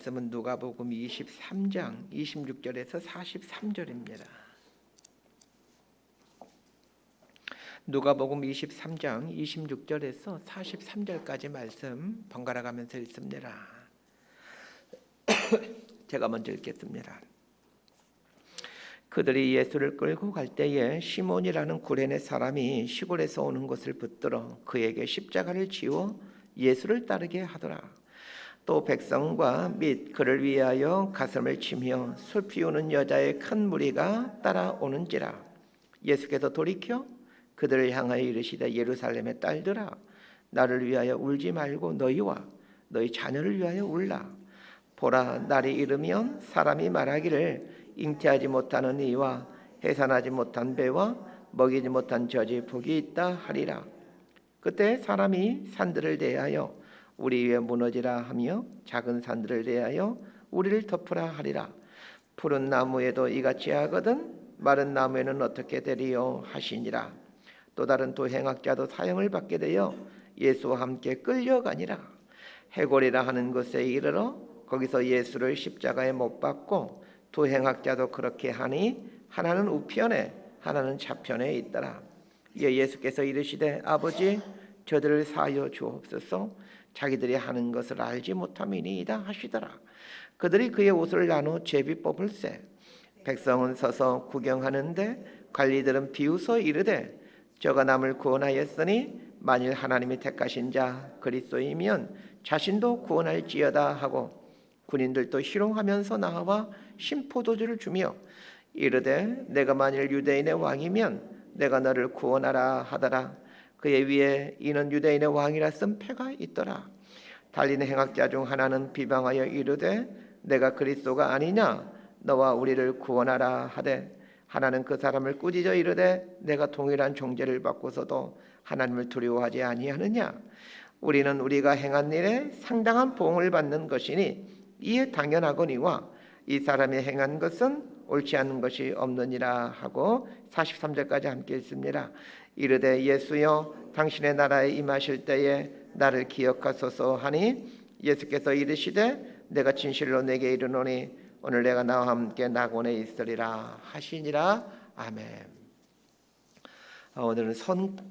말씀은 누가복음 23장 26절에서 43절입니다. 누가복음 23장 26절에서 43절까지 말씀 번갈아 가면서 읽습니다. 제가 먼저 읽겠습니다. 그들이 예수를 끌고 갈 때에 시몬이라는 구레네 사람이 시골에서 오는 것을 붙들어 그에게 십자가를 지워 예수를 따르게 하더라. 또 백성과 및 그를 위하여 가슴을 치며 술 피우는 여자의 큰 무리가 따라오는지라. 예수께서 돌이켜 그들을 향하여 이르시되 예루살렘의 딸들아, 나를 위하여 울지 말고 너희와 너희 자녀를 위하여 울라. 보라, 날이 이르면 사람이 말하기를 잉태하지 못하는 이와 해산하지 못한 배와 먹이지 못한 젖이 복이 있다 하리라. 그때 사람이 산들을 대하여 우리 위에 무너지라 하며 작은 산들을 대하여 우리를 덮으라 하리라. 푸른 나무에도 이같이 하거든 마른 나무에는 어떻게 되리요 하시니라. 또 다른 도행학자도 사형을 받게 되어 예수와 함께 끌려가니라. 해골이라 하는 곳에 이르러 거기서 예수를 십자가에 못 박고, 도행학자도 그렇게 하니 하나는 우편에 하나는 좌편에 있더라. 이에 예수께서 이르시되 아버지, 저들을 사하여 주옵소서, 자기들이 하는 것을 알지 못함이니이다 하시더라. 그들이 그의 옷을 나누어 제비 뽑을세. 백성은 서서 구경하는데 관리들은 비웃어 이르되 저가 남을 구원하였으니 만일 하나님이 택하신 자 그리스도이면 자신도 구원할지어다 하고, 군인들도 희롱하면서 나와 신포도주를 주며 이르되 내가 만일 유대인의 왕이면 내가 너를 구원하라 하더라. 그의 위에 이는 유대인의 왕이라 쓴 패가 있더라. 달리는 행악자 중 하나는 비방하여 이르되 내가 그리스도가 아니냐, 너와 우리를 구원하라 하되, 하나는 그 사람을 꾸짖어 이르되 내가 동일한 종죄를 받고서도 하나님을 두려워하지 아니하느냐. 우리는 우리가 행한 일에 상당한 보응을 받는 것이니 이에 당연하거니와 이 사람이 행한 것은 옳지 않은 것이 없느니라 하고 43절까지 함께 읽습니다. 이르되 예수여, 당신의 나라에 임하실 때에 나를 기억하소서 하니 예수께서 이르시되 내가 진실로 내게 이르노니 오늘 내가 나와 함께 낙원에 있으리라 하시니라. 아멘. 오늘은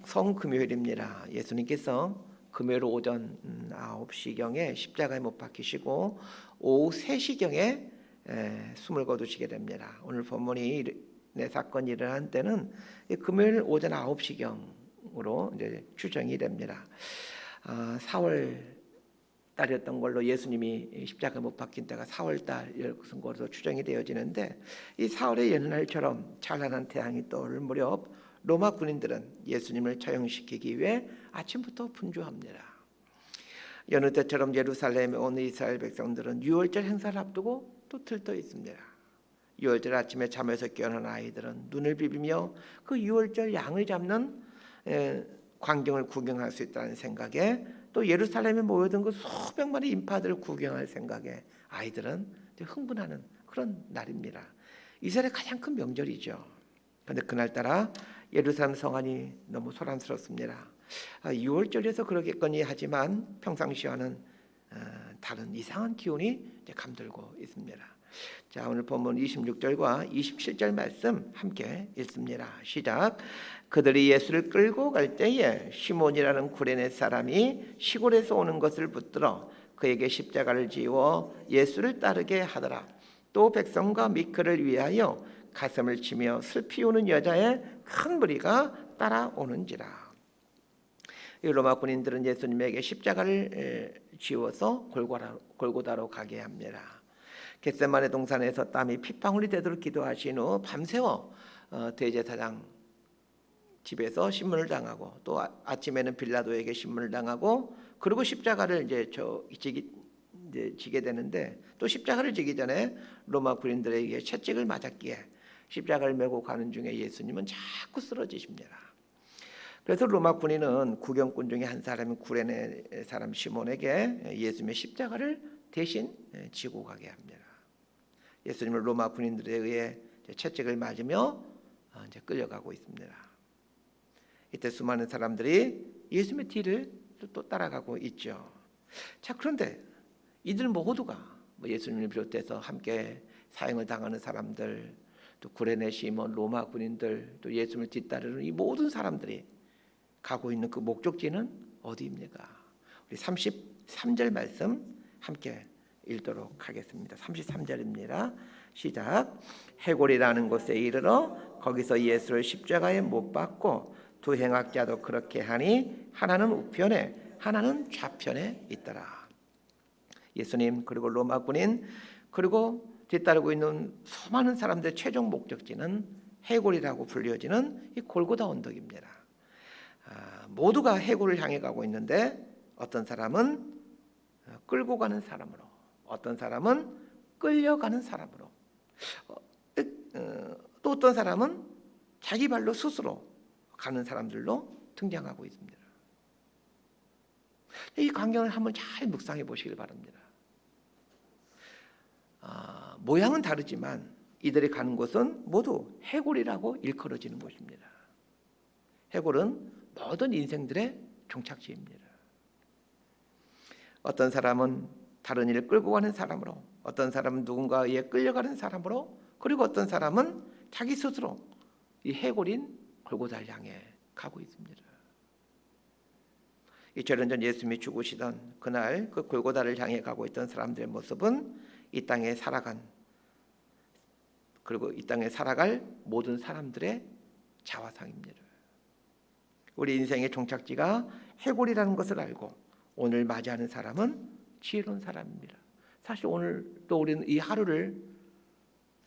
성금요일입니다. 예수님께서 금요일 오전 9시경에 십자가에 못 박히시고 오후 3시경에 숨을 거두시게 됩니다. 오늘 본문이 사건이 일어난 때는 금요일 오전 9시경으로 이제 추정이 됩니다. 4월 달이었던 걸로 예수님이 십자가에 못 박힌 때가 4월 달이었던 것으로 추정이 되어지는데, 이 4월의 옛날처럼 찬란한 태양이 떠오를 무렵 로마 군인들은 예수님을 처형시키기 위해 아침부터 분주합니다. 여느 때처럼 예루살렘에 온 이스라엘 백성들은 유월절 행사를 앞두고 또 들떠 있습니다. 유월절 아침에 잠에서 깨어난 아이들은 눈을 비비며 그 유월절 양을 잡는 광경을 구경할 수 있다는 생각에, 또 예루살렘에 모여든 그 수백 마리 인파들을 구경할 생각에 아이들은 흥분하는 그런 날입니다. 이스라엘의 가장 큰 명절이죠. 그런데 그날따라 예루살렘 성안이 너무 소란스럽습니다. 유월절에서 그러겠거니 하지만 평상시와는 다른 이상한 기운이 감돌고 있습니다. 자, 오늘 본문 26절과 27절 말씀 함께 읽습니다. 시작. 그들이 예수를 끌고 갈 때에 시몬이라는 구레네 사람이 시골에서 오는 것을 붙들어 그에게 십자가를 지워 예수를 따르게 하더라. 또 백성과 및 그를 위하여 가슴을 치며 슬 피우는 여자의 큰 무리가 따라오는지라. 로마 군인들은 예수님에게 십자가를 지워서 골고다로 가게 합니다. 겟세마네 동산에서 땀이 핏방울이 되도록 기도하신 후 밤새워 대제사장 집에서 신문을 당하고, 또 아침에는 빌라도에게 신문을 당하고, 그리고 십자가를 지게 되는데, 또 십자가를 지기 전에 로마 군인들에게 채찍을 맞았기에 십자가를 메고 가는 중에 예수님은 자꾸 쓰러지십니다. 그래서 로마 군인은 구경꾼 중에 한 사람인 구레네 사람 시몬에게 예수님의 십자가를 대신 지고 가게 합니다. 예수님을 로마 군인들에 의해 채찍을 맞으며 이제 끌려가고 있습니다. 이때 수많은 사람들이 예수님의 뒤를 또 따라가고 있죠. 자, 그런데 이들 모두가 예수님을 비롯해서 함께 사형을 당하는 사람들, 또 구레네 시몬, 로마 군인들, 또 예수님을 뒤따르는 이 모든 사람들이 가고 있는 그 목적지는 어디입니까? 우리 33절 말씀 함께 읽도록 하겠습니다. 33절입니다. 시작. 해골이라는 곳에 이르러 거기서 예수를 십자가에 못 박고 두 행악자도 그렇게 하니 하나는 우편에 하나는 좌편에 있더라. 예수님 그리고 로마 군인 그리고 뒤따르고 있는 수많은 사람들의 최종 목적지는 해골이라고 불려지는 이 골고다 언덕입니다. 모두가 해골을 향해 가고 있는데 어떤 사람은 끌고 가는 사람으로, 어떤 사람은 끌려가는 사람으로, 또 어떤 사람은 자기 발로 스스로 가는 사람들로 등장하고 있습니다. 이 광경을 한번 잘 묵상해 보시길 바랍니다. 모양은 다르지만 이들이 가는 곳은 모두 해골이라고 일컬어지는 곳입니다. 해골은 모든 인생들의 종착지입니다. 어떤 사람은 다른 일을 끌고 가는 사람으로, 어떤 사람은 누군가에 의해 끌려가는 사람으로, 그리고 어떤 사람은 자기 스스로 이 해골인 골고다를 향해 가고 있습니다. 2000년 전 예수님이 죽으시던 그날 그 골고다를 향해 가고 있던 사람들의 모습은 이 땅에 살아간, 그리고 이 땅에 살아갈 모든 사람들의 자화상입니다. 우리 인생의 종착지가 해골이라는 것을 알고 오늘 맞이하는 사람은 지혜로운 사람입니다. 사실 오늘 또 우리는 이 하루를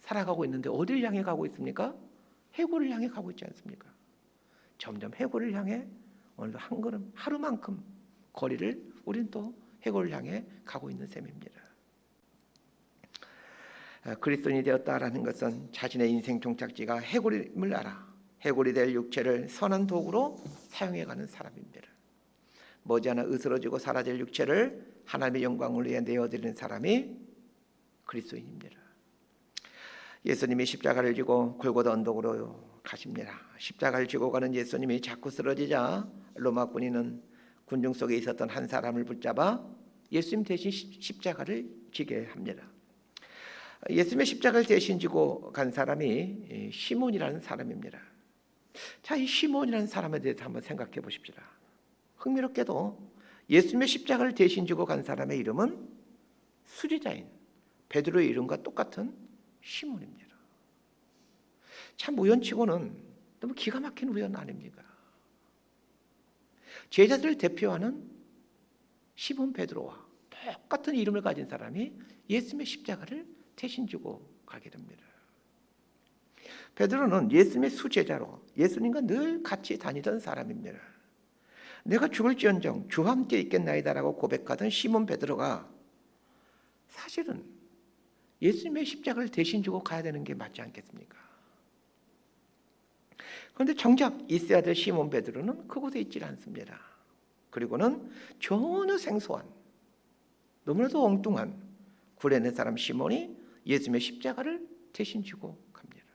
살아가고 있는데 어디를 향해 가고 있습니까? 해골을 향해 가고 있지 않습니까? 점점 해골을 향해 오늘도 한 걸음 하루만큼 거리를 우리는 또 해골을 향해 가고 있는 셈입니다. 그리스도인이 되었다라는 것은 자신의 인생 종착지가 해골임을 알아 해골이 될 육체를 선한 도구로 사용해가는 사람입니다. 머지않아 으스러지고 사라질 육체를 하나님의 영광을 위해 내어드리는 사람이 그리스도인입니다. 예수님이 십자가를 지고 골고다 언덕으로 가십니다. 십자가를 지고 가는 예수님이 자꾸 쓰러지자 로마 군인은 군중 속에 있었던 한 사람을 붙잡아 예수님 대신 십자가를 지게 합니다. 예수님의 십자가를 대신 지고 간 사람이 시몬이라는 사람입니다. 자, 이 시몬이라는 사람에 대해서 한번 생각해 보십시다. 흥미롭게도 예수님의 십자가를 대신 지고 간 사람의 이름은 수리자인 베드로의 이름과 똑같은 시몬입니다. 참 우연치고는 너무 기가 막힌 우연 아닙니까? 제자들을 대표하는 시몬 베드로와 똑같은 이름을 가진 사람이 예수님의 십자가를 대신 지고 가게 됩니다. 베드로는 예수님의 수제자로 예수님과 늘 같이 다니던 사람입니다. 내가 죽을지언정 주와 함께 있겠나이다라고 고백하던 시몬 베드로가 사실은 예수님의 십자가를 대신 지고 가야 되는 게 맞지 않겠습니까? 그런데 정작 있어야 될 시몬 베드로는 그곳에 있지 않습니다. 그리고는 전혀 생소한 너무나도 엉뚱한 구레네 사람 시몬이 예수님의 십자가를 대신 지고 갑니다.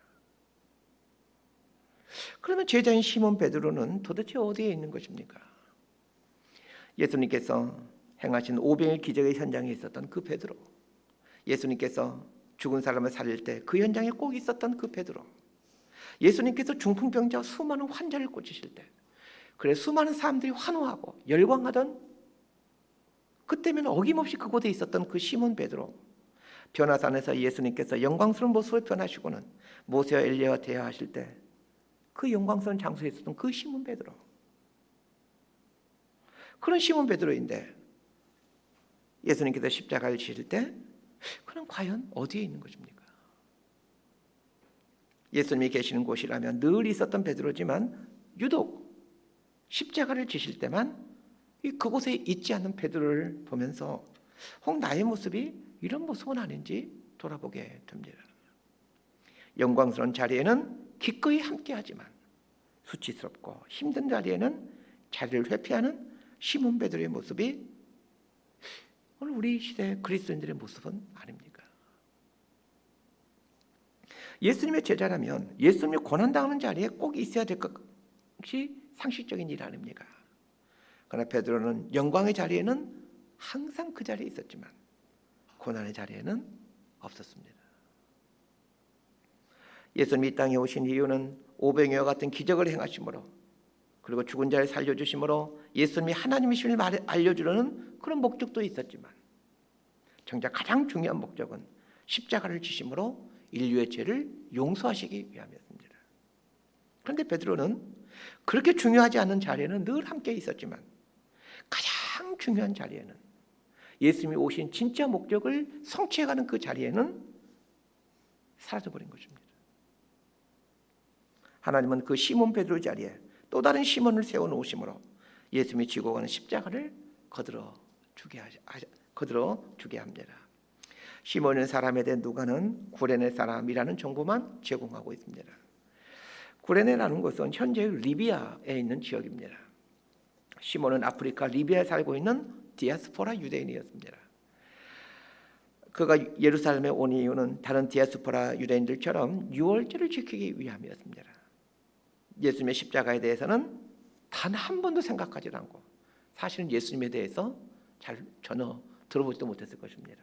그러면 제자인 시몬 베드로는 도대체 어디에 있는 것입니까? 예수님께서 행하신 오병의 기적의 현장에 있었던 그 베드로, 예수님께서 죽은 사람을 살릴 때 그 현장에 꼭 있었던 그 베드로, 예수님께서 중풍병자 수많은 환자를 고치실 때 그래 수많은 사람들이 환호하고 열광하던 그때면 어김없이 그곳에 있었던 그 시몬 베드로, 변화산에서 예수님께서 영광스러운 모습을 변하시고는 모세와 엘리야와 대화하실 때 그 영광스러운 장소에 있었던 그 시몬 베드로, 그런 시몬 베드로인데 예수님께서 십자가를 지실 때 그는 과연 어디에 있는 것입니까? 예수님이 계시는 곳이라면 늘 있었던 베드로지만 유독 십자가를 지실 때만 그곳에 있지 않는 베드로를 보면서 혹 나의 모습이 이런 모습은 아닌지 돌아보게 됩니다. 영광스러운 자리에는 기꺼이 함께하지만 수치스럽고 힘든 자리에는 자리를 회피하는 시몬 베드로의 모습이 오늘 우리 시대 그리스도인들의 모습은 아닙니까? 예수님의 제자라면 예수님이 고난당하는 자리에 꼭 있어야 될 것이 상식적인 일 아닙니까? 그러나 베드로는 영광의 자리에는 항상 그 자리에 있었지만 고난의 자리에는 없었습니다. 예수님이 이 땅에 오신 이유는 오병이와 같은 기적을 행하심으로, 그리고 죽은 자를 살려주심으로 예수님이 하나님이심을 알려주려는 그런 목적도 있었지만, 정작 가장 중요한 목적은 십자가를 지심으로 인류의 죄를 용서하시기 위함이었습니다. 그런데 베드로는 그렇게 중요하지 않은 자리에는 늘 함께 있었지만, 가장 중요한 자리에는, 예수님이 오신 진짜 목적을 성취해가는 그 자리에는 사라져버린 것입니다. 하나님은 그 시몬 베드로 자리에 또 다른 시몬을 세워놓으심으로 예수님이 지고 가는 십자가를 거들어 주게 합니다. 시몬은 사람에 대해 누가는 구레네 사람이라는 정보만 제공하고 있습니다. 구레네라는 곳은 현재 리비아에 있는 지역입니다. 시몬은 아프리카 리비아에 살고 있는 디아스포라 유대인이었습니다. 그가 예루살렘에 온 이유는 다른 디아스포라 유대인들처럼 유월절을 지키기 위함이었습니다. 예수님의 십자가에 대해서는 단 한 번도 생각하지 않고, 사실은 예수님에 대해서 전혀 들어보지도 못했을 것입니다.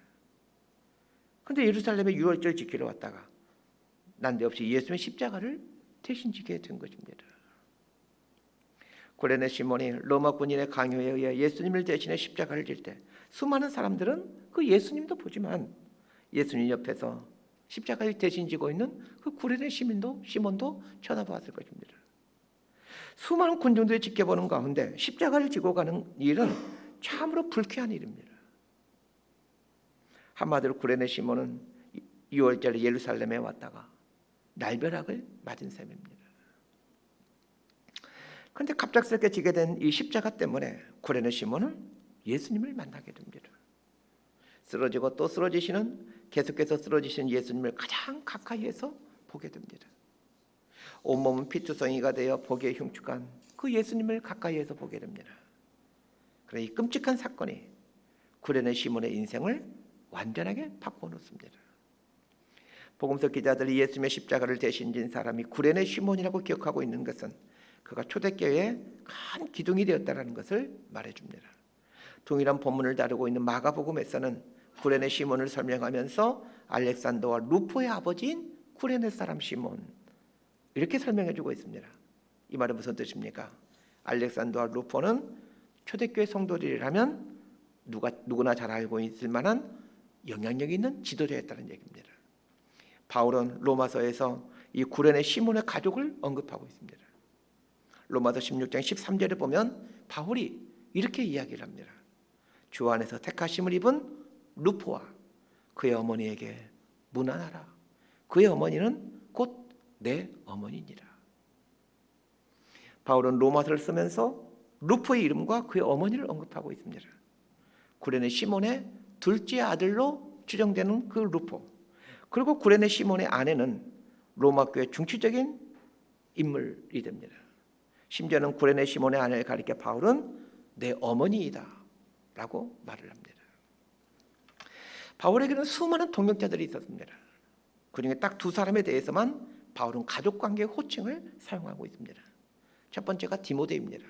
그런데 예루살렘에 유월절 지키러 왔다가 난데없이 예수님의 십자가를 대신 지게 된 것입니다. 구레네 시몬이 로마 군인의 강요에 의해 예수님을 대신해 십자가를 질 때 수많은 사람들은 그 예수님도 보지만 예수님 옆에서 십자가를 대신 지고 있는 그 구레네 시몬도 쳐다보았을 것입니다. 수많은 군중들이 지켜보는 가운데 십자가를 지고 가는 일은 참으로 불쾌한 일입니다. 한마디로 구레네 시몬은 6월절에 예루살렘에 왔다가 날벼락을 맞은 셈입니다. 그런데 갑작스럽게 지게 된 이 십자가 때문에 구레네 시몬은 예수님을 만나게 됩니다. 쓰러지고 또 계속해서 쓰러지시는 예수님을 가장 가까이에서 보게 됩니다. 온몸은 피투성이가 되어 보기에 흉측한 그 예수님을 가까이에서 보게 됩니다. 그러나 이 끔찍한 사건이 구레네 시몬의 인생을 완전하게 바꿔놓습니다. 복음서 기자들이 예수님의 십자가를 대신 진 사람이 구레네 시몬이라고 기억하고 있는 것은 그가 초대교회의 큰 기둥이 되었다는 것을 말해줍니다. 동일한 본문을 다루고 있는 마가복음에서는 구레네 시몬을 설명하면서 알렉산더와 루포의 아버지인 구레네 사람 시몬, 이렇게 설명해주고 있습니다. 이 말은 무슨 뜻입니까? 알렉산더와 루포는 초대교회 성도들이라면 누구나 잘 알고 있을 만한 영향력 있는 지도자였다는 얘기입니다. 바울은 로마서에서 이 구레네 시몬의 가족을 언급하고 있습니다. 로마서 16장 13절에 보면 바울이 이렇게 이야기를 합니다. 주 안에서 택하심을 입은 루포와 그의 어머니에게 문안하라. 그의 어머니는 곧 내 어머니니라. 바울은 로마서를 쓰면서 루포의 이름과 그의 어머니를 언급하고 있습니다. 구레네 시몬의 둘째 아들로 추정되는 그 루포, 그리고 구레네 시몬의 아내는 로마 교회 중추적인 인물이 됩니다. 심지어는 구레네 시몬의 아내를 가리켜 바울은 내 어머니이다 라고 말을 합니다. 바울에게는 수많은 동역자들이 있었습니다. 그중에 딱 두 사람에 대해서만 바울은 가족관계의 호칭을 사용하고 있습니다. 첫 번째가 디모데입니다.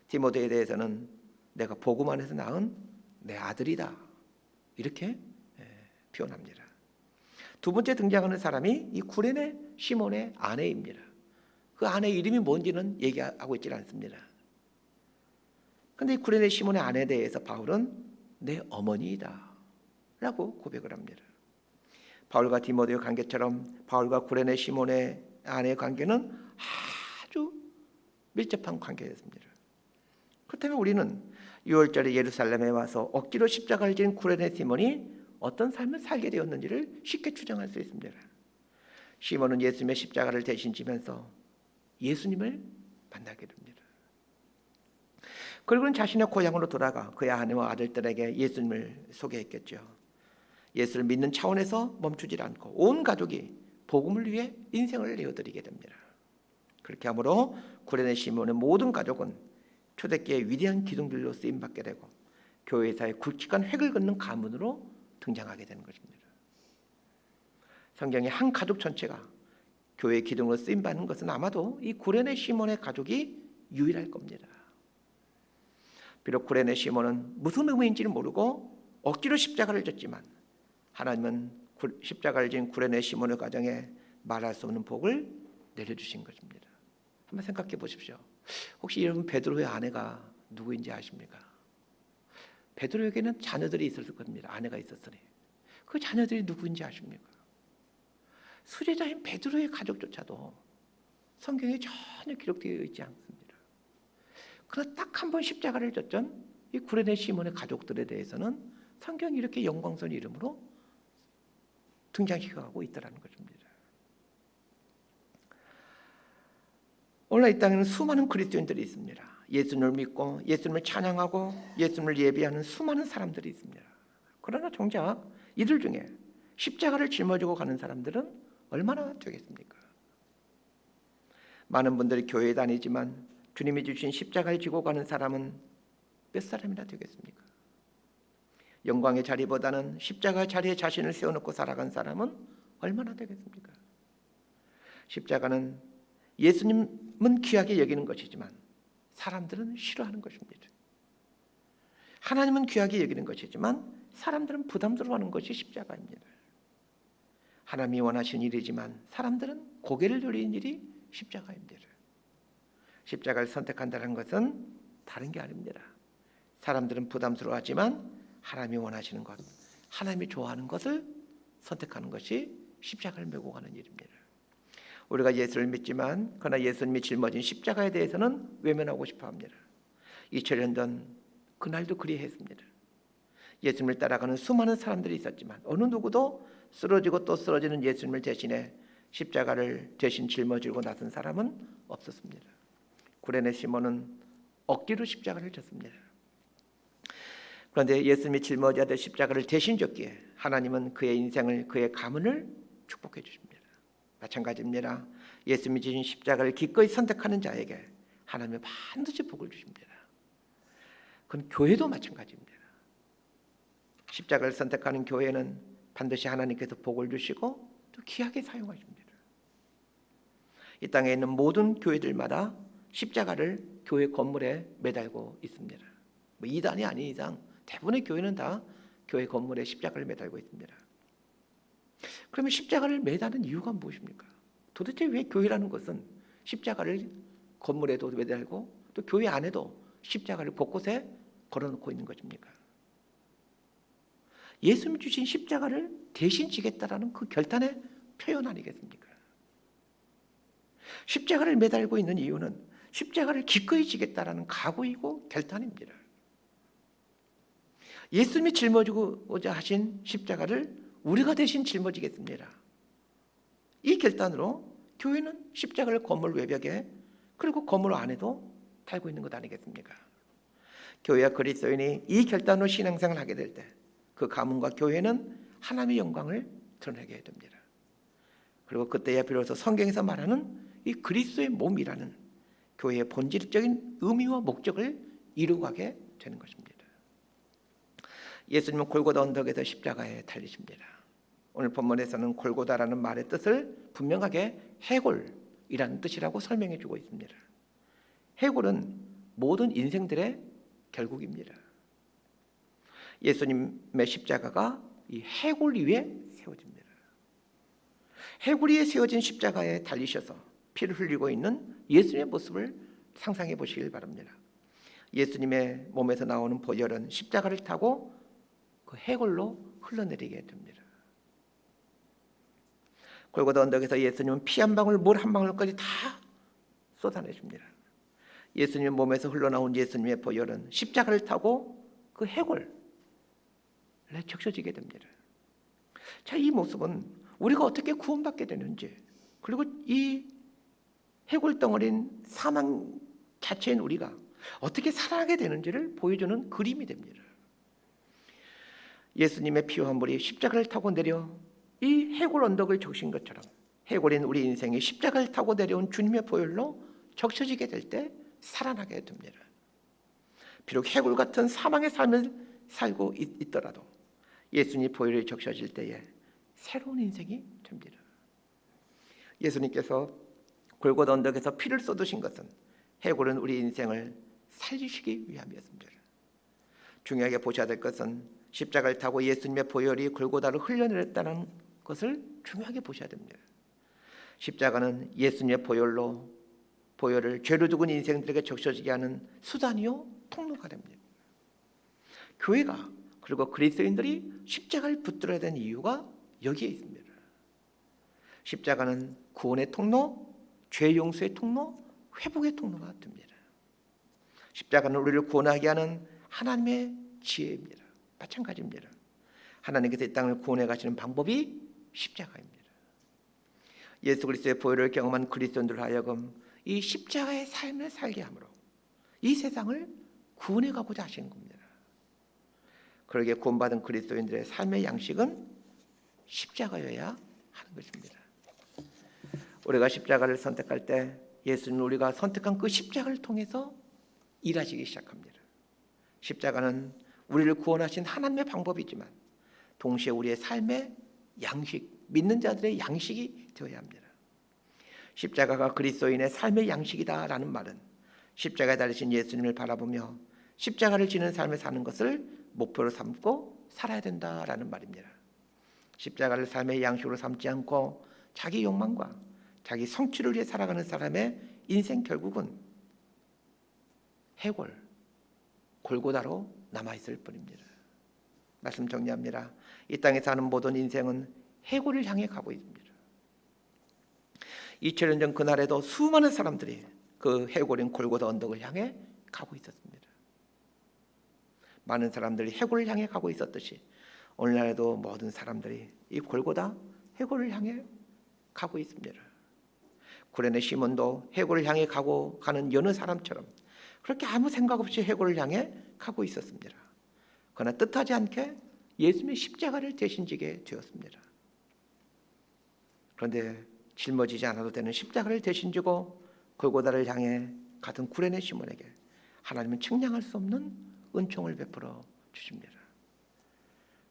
디모데에 대해서는 내가 복음 안에서 낳은 내 아들이다 이렇게 표현합니다. 두 번째 등장하는 사람이 이 구레네 시몬의 아내입니다. 그 아내 이름이 뭔지는 얘기하고 있지 않습니다. 그런데 이 구레네 시몬의 아내에 대해서 바울은 내 어머니이다 라고 고백을 합니다. 바울과 디모데의 관계처럼 바울과 구레네 시몬의 아내의 관계는 아주 밀접한 관계였습니다. 그렇다면 우리는 6월절에 예루살렘에 와서 억지로 십자가를 진 구레네 시몬이 어떤 삶을 살게 되었는지를 쉽게 추정할 수 있습니다. 시몬은 예수님의 십자가를 대신 지면서 예수님을 만나게 됩니다. 그리고는 자신의 고향으로 돌아가 그의 아내와 아들들에게 예수님을 소개했겠죠. 예수를 믿는 차원에서 멈추질 않고 온 가족이 복음을 위해 인생을 내어드리게 됩니다. 그렇게 함으로 구레네 시몬의 모든 가족은 초대교회의 위대한 기둥들로 쓰임받게 되고 교회사의 굵직한 획을 긋는 가문으로 등장하게 되는 것입니다. 성경의 한 가족 전체가 교회의 기둥으로 쓰임받는 것은 아마도 이 구레네 시몬의 가족이 유일할 겁니다. 비록 구레네 시몬은 무슨 의미인지를 모르고 억지로 십자가를 졌지만 하나님은 십자가를 진 구레네 시몬의 가정에 말할 수 없는 복을 내려주신 것입니다. 한번 생각해 보십시오. 혹시 여러분 베드로의 아내가 누구인지 아십니까? 베드로에게는 자녀들이 있었을 겁니다. 아내가 있었으니. 그 자녀들이 누구인지 아십니까? 수제자인 베드로의 가족조차도 성경에 전혀 기록되어 있지 않습니다. 그러나 딱 한 번 십자가를 졌던 이 구레네 시몬의 가족들에 대해서는 성경이 이렇게 영광스러운 이름으로 등장시켜가고 있다는 것입니다. 오늘 이 땅에는 수많은 그리스도인들이 있습니다. 예수님을 믿고 예수님을 찬양하고 예수님을 예배하는 수많은 사람들이 있습니다. 그러나 정작 이들 중에 십자가를 짊어지고 가는 사람들은 얼마나 되겠습니까? 많은 분들이 교회에 다니지만 주님이 주신 십자가를 지고 가는 사람은 몇 사람이나 되겠습니까? 영광의 자리보다는 십자가 자리에 자신을 세워놓고 살아간 사람은 얼마나 되겠습니까? 십자가는 예수님은 귀하게 여기는 것이지만 사람들은 싫어하는 것입니다. 하나님은 귀하게 여기는 것이지만 사람들은 부담스러워하는 것이 십자가입니다. 하나님이 원하신 일이지만 사람들은 고개를 돌리는 일이 십자가입니다. 십자가를 선택한다는 것은 다른 게 아닙니다. 사람들은 부담스러워하지만 하나님이 원하시는 것, 하나님이 좋아하는 것을 선택하는 것이 십자가를 메고 가는 일입니다. 우리가 예수를 믿지만 그러나 예수님이 짊어진 십자가에 대해서는 외면하고 싶어합니다. 2000년 전 그날도 그리했습니다. 예수님을 따라가는 수많은 사람들이 있었지만 어느 누구도 쓰러지고 또 쓰러지는 예수님을 대신해 십자가를 대신 짊어지고 나선 사람은 없었습니다. 구레네 시몬은 억지로 십자가를 졌습니다. 그런데 예수님이 짊어져야 될 십자가를 대신 졌기에 하나님은 그의 인생을, 그의 가문을 축복해 주십니다. 마찬가지입니다. 예수님이 지신 십자가를 기꺼이 선택하는 자에게 하나님은 반드시 복을 주십니다. 그건 교회도 마찬가지입니다. 십자가를 선택하는 교회는 반드시 하나님께서 복을 주시고 또 귀하게 사용하십니다. 이 땅에 있는 모든 교회들마다 십자가를 교회 건물에 매달고 있습니다. 뭐 이단이 아닌 이상 대부분의 교회는 다 교회 건물에 십자가를 매달고 있습니다. 그러면 십자가를 매다는 이유가 무엇입니까? 도대체 왜 교회라는 것은 십자가를 건물에도 매달고 또 교회 안에도 십자가를 곳곳에 걸어놓고 있는 것입니까? 예수님이 주신 십자가를 대신 지겠다라는 그 결단의 표현 아니겠습니까? 십자가를 매달고 있는 이유는 십자가를 기꺼이 지겠다라는 각오이고 결단입니다. 예수님이 짊어지고자 하신 십자가를 우리가 대신 짊어지겠습니다. 이 결단으로 교회는 십자가를 건물 외벽에 그리고 건물 안에도 달고 있는 것 아니겠습니까? 교회와 그리스도인이 이 결단으로 신앙생활을 하게 될 때 그 가문과 교회는 하나님의 영광을 드러내게 됩니다. 그리고 그때야 비로소 성경에서 말하는 이 그리스도의 몸이라는 교회의 본질적인 의미와 목적을 이루어가게 되는 것입니다. 예수님은 골고다 언덕에서 십자가에 달리십니다. 오늘 본문에서는 골고다라는 말의 뜻을 분명하게 해골이라는 뜻이라고 설명해 주고 있습니다. 해골은 모든 인생들의 결국입니다. 예수님의 십자가가 이 해골 위에 세워집니다. 해골 위에 세워진 십자가에 달리셔서 피를 흘리고 있는 예수님의 모습을 상상해 보시길 바랍니다. 예수님의 몸에서 나오는 보혈은 십자가를 타고 그 해골로 흘러내리게 됩니다. 골고다 언덕에서 예수님은 피 한 방울, 물 한 방울까지 다 쏟아내십니다. 예수님의 몸에서 흘러나온 예수님의 보혈은 십자가를 타고 그 해골에 적셔지게 됩니다. 자, 이 모습은 우리가 어떻게 구원받게 되는지, 그리고 이 해골 덩어리인 사망 자체인 우리가 어떻게 살아가게 되는지를 보여주는 그림이 됩니다. 예수님의 피와 물이 십자가를 타고 내려 이 해골 언덕을 적신 것처럼 해골인 우리 인생이 십자가를 타고 내려온 주님의 보혈로 적셔지게 될 때 살아나게 됩니다. 비록 해골 같은 사망의 삶을 살고 있더라도 예수님 보혈이 적셔질 때에 새로운 인생이 됩니다. 예수님께서 골고다 언덕에서 피를 쏟으신 것은 해골은 우리 인생을 살리시기 위함이었습니다. 중요하게 보셔야 될 것은 십자가를 타고 예수님의 보혈이 골고다로 흘러내렸다는 것을 중요하게 보셔야 됩니다. 십자가는 예수님의 보혈을 죄로 죽은 인생들에게 적셔지게 하는 수단이요 통로가 됩니다. 교회가 그리고 그리스도인들이 십자가를 붙들어야 되는 이유가 여기에 있습니다. 십자가는 구원의 통로, 죄 용서의 통로, 회복의 통로가 됩니다. 십자가는 우리를 구원하게 하는 하나님의 지혜입니다. 마찬가지입니다. 하나님께서 이 땅을 구원해 가시는 방법이 십자가입니다. 예수 그리스도의 보혈을 경험한 그리스도인들 하여금 이 십자가의 삶을 살게 함으로 이 세상을 구원해 가고자 하시는 겁니다. 그러기에 구원받은 그리스도인들의 삶의 양식은 십자가여야 하는 것입니다. 우리가 십자가를 선택할 때 예수님은 우리가 선택한 그 십자가를 통해서 일하시기 시작합니다. 십자가는 우리를 구원하신 하나님의 방법이지만 동시에 우리의 삶의 양식, 믿는 자들의 양식이 되어야 합니다. 십자가가 그리스도인의 삶의 양식이다라는 말은 십자가에 달리신 예수님을 바라보며 십자가를 지는 삶을 사는 것을 목표로 삼고 살아야 된다라는 말입니다. 십자가를 삶의 양식으로 삼지 않고 자기 욕망과 자기 성취를 위해 살아가는 사람의 인생 결국은 해골, 골고다로 남아있을 뿐입니다. 말씀 정리합니다. 이 땅에 사는 모든 인생은 해골을 향해 가고 있습니다. 2000년 전 그날에도 수많은 사람들이 그 해골인 골고다 언덕을 향해 가고 있었습니다. 많은 사람들이 해골을 향해 가고 있었듯이 오늘날에도 모든 사람들이 이 골고다 해골을 향해 가고 있습니다. 구레네 시몬도 해골을 향해 가는 여느 사람처럼 그렇게 아무 생각 없이 해골을 향해 가고 있었습니다. 그러나 뜻하지 않게 예수님의 십자가를 대신 지게 되었습니다. 그런데 짊어지지 않아도 되는 십자가를 대신 지고 골고다를 향해 가던 구레네 시몬에게 하나님은 측량할 수 없는 은총을 베풀어 주십니다.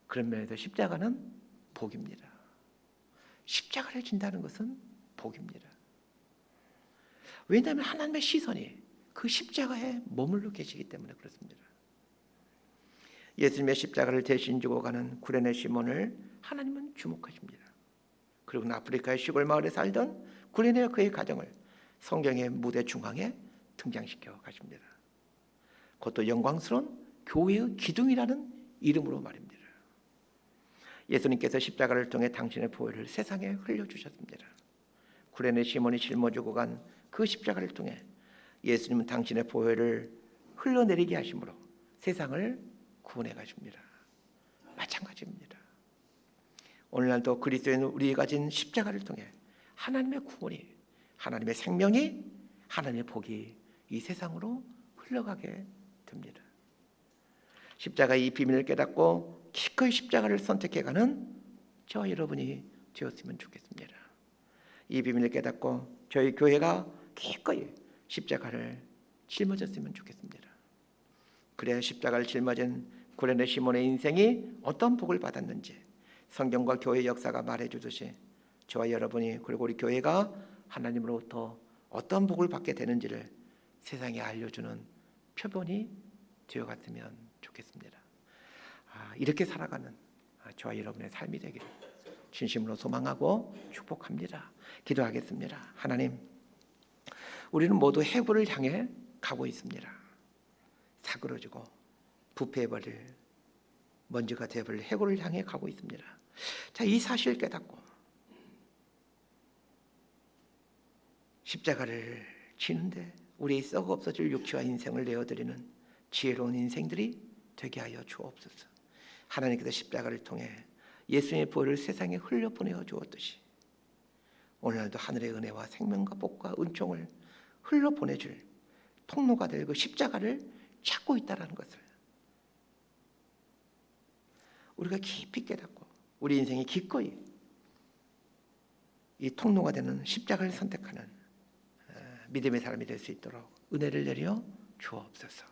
그런 면에서 십자가는 복입니다. 십자가를 진다는 것은 복입니다. 왜냐하면 하나님의 시선이 그 십자가에 머물러 계시기 때문에 그렇습니다. 예수님의 십자가를 대신 지고 가는 구레네 시몬을 하나님은 주목하십니다. 그리고 아프리카의 시골 마을에 살던 구레네와 그의 가정을 성경의 무대 중앙에 등장시켜 가십니다. 그것도 영광스러운 교회의 기둥이라는 이름으로 말입니다. 예수님께서 십자가를 통해 당신의 보혈을 세상에 흘려주셨습니다. 구레네 시몬이 짊어지고 간 그 십자가를 통해 예수님은 당신의 보혈을 흘러내리게 하심으로 세상을 구원해 가십니다. 마찬가지입니다. 오늘날도 그리스도인 우리가 가진 십자가를 통해 하나님의 구원이, 하나님의 생명이, 하나님의 복이 이 세상으로 흘러가게 됩니다. 십자가의 이 비밀을 깨닫고 기꺼이 십자가를 선택해가는 저와 여러분이 되었으면 좋겠습니다. 이 비밀을 깨닫고 저희 교회가 기꺼이 십자가를 짊어졌으면 좋겠습니다. 그래야 십자가를 짊어진 구레네 시몬의 인생이 어떤 복을 받았는지 성경과 교회 역사가 말해주듯이 저와 여러분이 그리고 우리 교회가 하나님으로부터 어떤 복을 받게 되는지를 세상에 알려주는 표본이 되어갔으면 좋겠습니다. 이렇게 살아가는 저와 여러분의 삶이 되기를 진심으로 소망하고 축복합니다. 기도하겠습니다. 하나님, 우리는 모두 해골을 향해 가고 있습니다. 사그러지고 부패해버릴 먼지가 되어버릴 해골을 향해 가고 있습니다. 자, 이 사실을 깨닫고 십자가를 지는데 우리의 썩어 없어질 육체와 인생을 내어드리는 지혜로운 인생들이 되게 하여 주옵소서. 하나님께서 십자가를 통해 예수님의 보혈을 세상에 흘려보내어 주었듯이 오늘날도 하늘의 은혜와 생명과 복과 은총을 흘러보내줄 통로가 될 그 십자가를 찾고 있다는 것을 우리가 깊이 깨닫고 우리 인생이 기꺼이 이 통로가 되는 십자가를 선택하는 믿음의 사람이 될 수 있도록 은혜를 내려 주옵소서.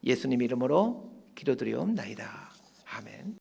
예수님 이름으로 기도드리옵나이다. 아멘.